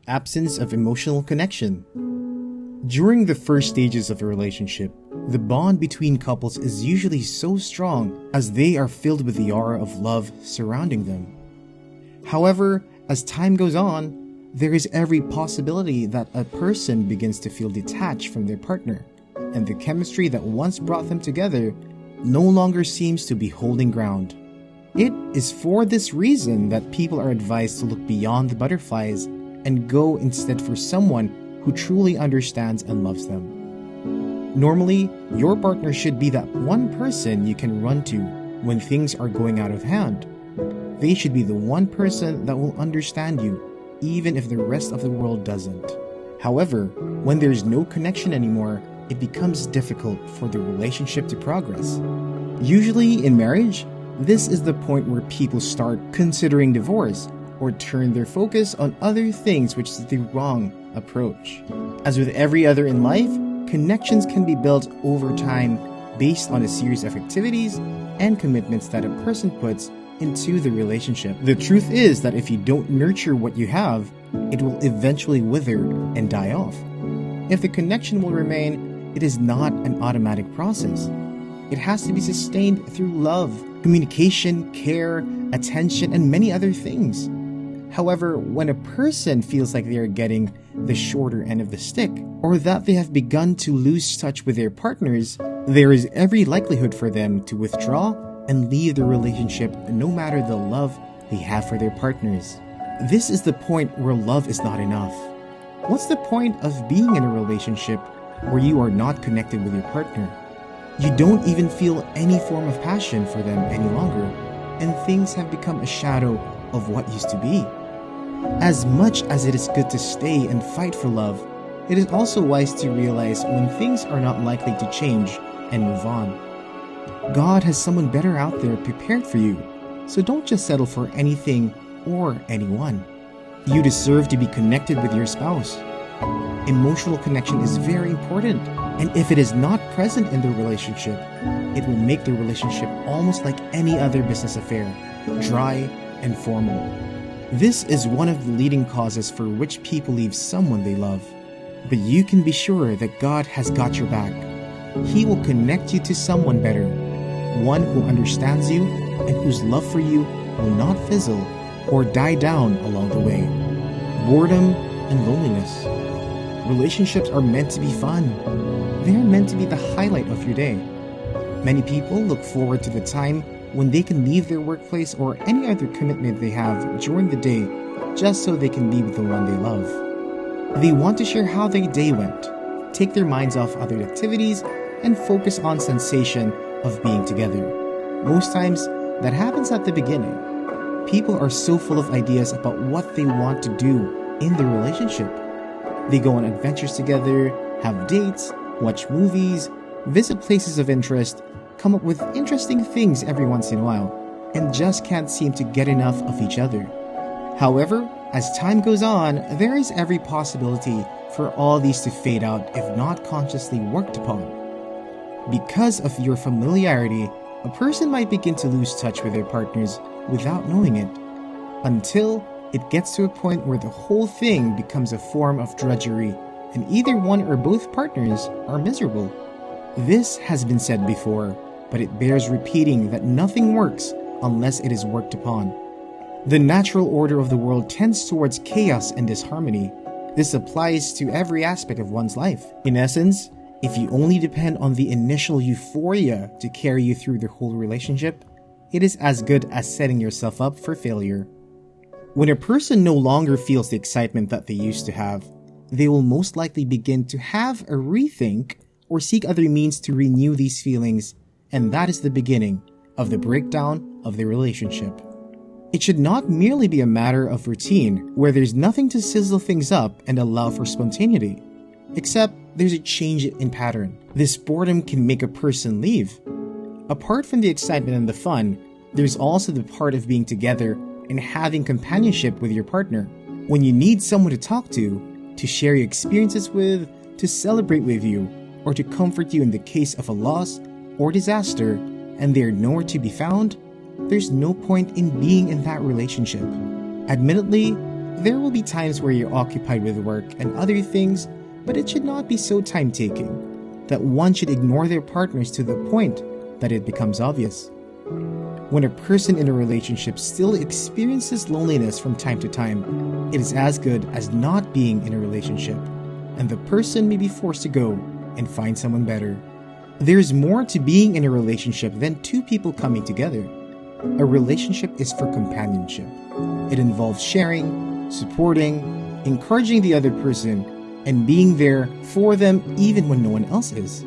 Absence of emotional connection. During the first stages of a relationship, the bond between couples is usually so strong as they are filled with the aura of love surrounding them. However, as time goes on, there is every possibility that a person begins to feel detached from their partner, and the chemistry that once brought them together no longer seems to be holding ground. It is for this reason that people are advised to look beyond the butterflies and go instead for someone who truly understands and loves them. Normally, your partner should be that one person you can run to when things are going out of hand. They should be the one person that will understand you, even if the rest of the world doesn't. However, when there's no connection anymore, it becomes difficult for the relationship to progress. Usually in marriage, this is the point where people start considering divorce or turn their focus on other things, which is the wrong approach. As with every other in life, connections can be built over time based on a series of activities and commitments that a person puts into the relationship. The truth is that if you don't nurture what you have, it will eventually wither and die off. If the connection will remain, it is not an automatic process. It has to be sustained through love, communication, care, attention, and many other things. However, when a person feels like they are getting the shorter end of the stick, or that they have begun to lose touch with their partners, there is every likelihood for them to withdraw and leave the relationship no matter the love they have for their partners. This is the point where love is not enough. What's the point of being in a relationship where you are not connected with your partner? You don't even feel any form of passion for them any longer, and things have become a shadow of what used to be. As much as it is good to stay and fight for love, it is also wise to realize when things are not likely to change and move on. God has someone better out there prepared for you, so don't just settle for anything or anyone. You deserve to be connected with your spouse. Emotional connection is very important, and if it is not present in the relationship, it will make the relationship almost like any other business affair, dry and formal. This is one of the leading causes for which people leave someone they love. But you can be sure that God has got your back. He will connect you to someone better, one who understands you and whose love for you will not fizzle or die down along the way. Boredom and loneliness. Relationships are meant to be fun. They are meant to be the highlight of your day. Many people look forward to the time when they can leave their workplace or any other commitment they have during the day just so they can be with the one they love. They want to share how their day went, take their minds off other activities, and focus on sensation of being together. Most times, that happens at the beginning. People are so full of ideas about what they want to do in the relationship. They go on adventures together, have dates, watch movies, visit places of interest, come up with interesting things every once in a while, and just can't seem to get enough of each other. However, as time goes on, there is every possibility for all these to fade out if not consciously worked upon. Because of your familiarity, a person might begin to lose touch with their partners without knowing it, until it gets to a point where the whole thing becomes a form of drudgery, and either one or both partners are miserable. This has been said before, but it bears repeating that nothing works unless it is worked upon. The natural order of the world tends towards chaos and disharmony. This applies to every aspect of one's life. In essence, if you only depend on the initial euphoria to carry you through the whole relationship, it is as good as setting yourself up for failure. When a person no longer feels the excitement that they used to have, they will most likely begin to have a rethink or seek other means to renew these feelings, and that is the beginning of the breakdown of the relationship. It should not merely be a matter of routine where there's nothing to sizzle things up and allow for spontaneity, except there's a change in pattern. This boredom can make a person leave. Apart from the excitement and the fun, there's also the part of being together and having companionship with your partner. When you need someone to talk to share your experiences with, to celebrate with you, or to comfort you in the case of a loss or disaster, and they are nowhere to be found, there's no point in being in that relationship. Admittedly, There will be times where you're occupied with work and other things, but it should not be so time-taking that one should ignore their partners to the point that it becomes obvious. When a person in a relationship still experiences loneliness from time to time, it is as good as not being in a relationship, and the person may be forced to go and find someone better. There's more to being in a relationship than two people coming together. A relationship is for companionship. It involves sharing, supporting, encouraging the other person, and being there for them even when no one else is.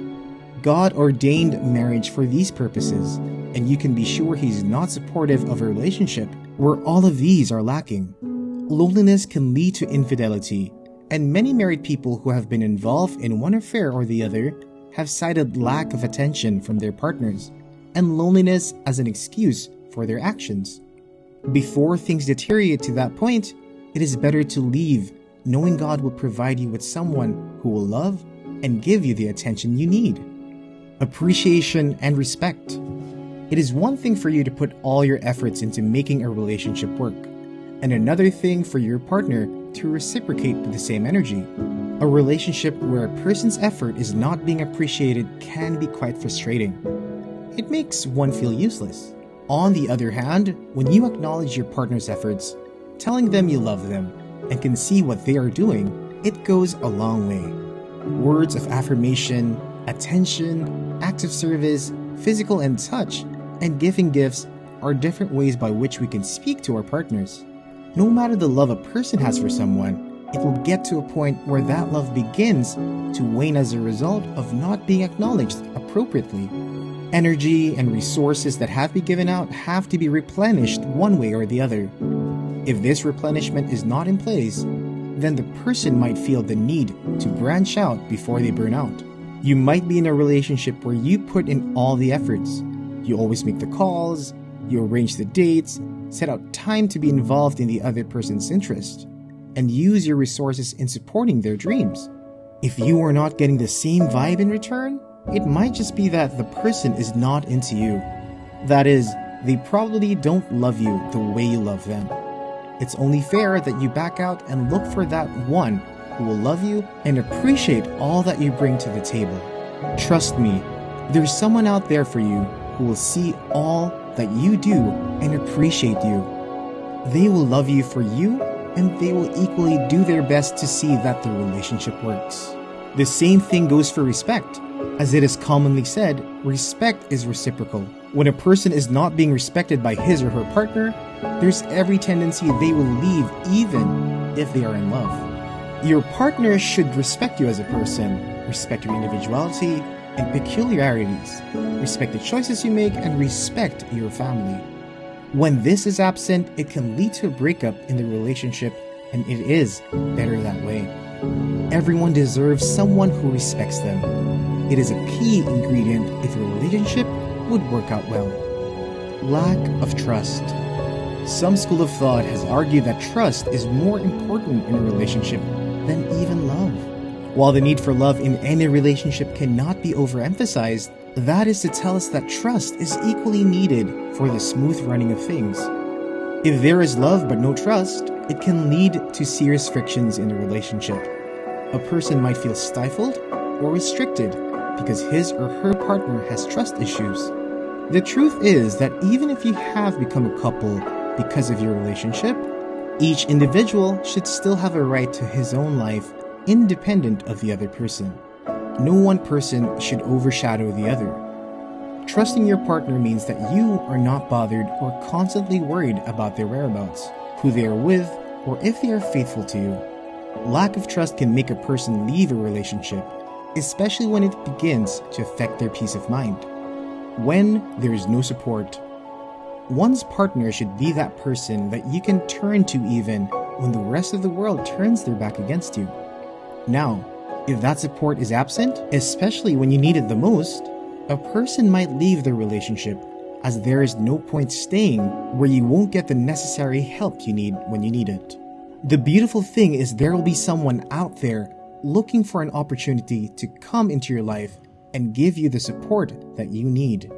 God ordained marriage for these purposes, and you can be sure He's not supportive of a relationship where all of these are lacking. Loneliness can lead to infidelity, and many married people who have been involved in one affair or the other have cited lack of attention from their partners and loneliness as an excuse for their actions. Before things deteriorate to that point, it is better to leave, knowing God will provide you with someone who will love and give you the attention you need. Appreciation and respect. It is one thing for you to put all your efforts into making a relationship work, and another thing for your partner to reciprocate with the same energy. A relationship where a person's effort is not being appreciated can be quite frustrating. It makes one feel useless. On the other hand, when you acknowledge your partner's efforts, telling them you love them, and can see what they are doing, it goes a long way. Words of affirmation, attention, acts of service, physical and touch, and giving gifts are different ways by which we can speak to our partners. No matter the love a person has for someone, it will get to a point where that love begins to wane as a result of not being acknowledged appropriately. Energy and resources that have been given out have to be replenished one way or the other. If this replenishment is not in place, then the person might feel the need to branch out before they burn out. You might be in a relationship where you put in all the efforts. You always make the calls, you arrange the dates, set out time to be involved in the other person's interest, and use your resources in supporting their dreams. If you are not getting the same vibe in return, it might just be that the person is not into you. That is, they probably don't love you the way you love them. It's only fair that you back out and look for that one who will love you and appreciate all that you bring to the table. Trust me, there's someone out there for you who will see all that you do and appreciate you. They will love you for you, and they will equally do their best to see that the relationship works. The same thing goes for respect. As it is commonly said, respect is reciprocal. When a person is not being respected by his or her partner, there's every tendency they will leave even if they are in love. Your partner should respect you as a person, respect your individuality and peculiarities, respect the choices you make, and respect your family. When this is absent, it can lead to a breakup in the relationship, and it is better that way. Everyone deserves someone who respects them. It is a key ingredient if a relationship would work out well. Lack of trust. Some school of thought has argued that trust is more important in a relationship than even love. While the need for love in any relationship cannot be overemphasized, that is to tell us that trust is equally needed for the smooth running of things. If there is love but no trust, it can lead to serious frictions in a relationship. A person might feel stifled or restricted because his or her partner has trust issues. The truth is that even if you have become a couple because of your relationship, each individual should still have a right to his own life independent of the other person. No one person should overshadow the other. Trusting your partner means that you are not bothered or constantly worried about their whereabouts, who they are with, or if they are faithful to you. Lack of trust can make a person leave a relationship, especially when it begins to affect their peace of mind. When there is no support, one's partner should be that person that you can turn to even when the rest of the world turns their back against you. Now, if that support is absent, especially when you need it the most, a person might leave the relationship, as there is no point staying where you won't get the necessary help you need when you need it. The beautiful thing is there will be someone out there looking for an opportunity to come into your life and give you the support that you need.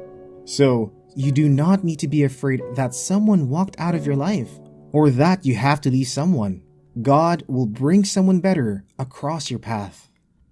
So, you do not need to be afraid that someone walked out of your life, or that you have to leave someone. God will bring someone better across your path.